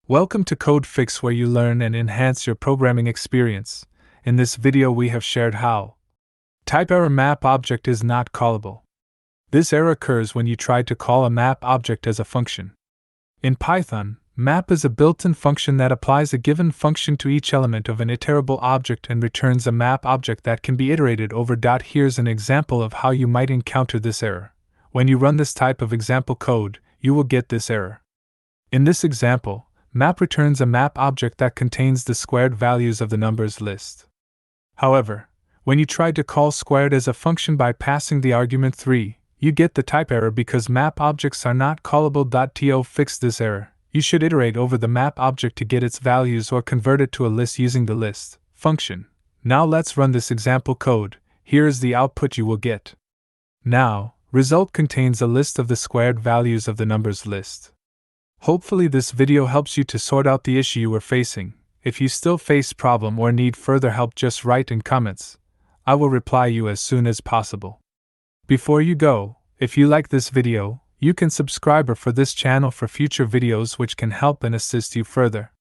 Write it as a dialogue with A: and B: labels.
A: Welcome to Code Fix, where you learn and enhance your programming experience. In this video we have shared how TypeError map object is not callable. This error occurs when you try to call a map object as a function. In Python, map is a built-in function that applies a given function to each element of an iterable object and returns a map object that can be iterated over. Here's an example of how you might encounter this error. When you run this type of example code, you will get this error. In this example, map returns a map object that contains the squared values of the numbers list. However, when you try to call squared as a function by passing the argument 3, you get the type error because map objects are not callable. To fix this error, you should iterate over the map object to get its values or convert it to a list using the list function. Now let's run this example code. Here is the output you will get. Now, result contains a list of the squared values of the numbers list. Hopefully this video helps you to sort out the issue you were facing. If you still face problem or need further help, just write in comments. I will reply you as soon as possible. Before you go, if you like this video, you can subscribe for this channel for future videos which can help and assist you further.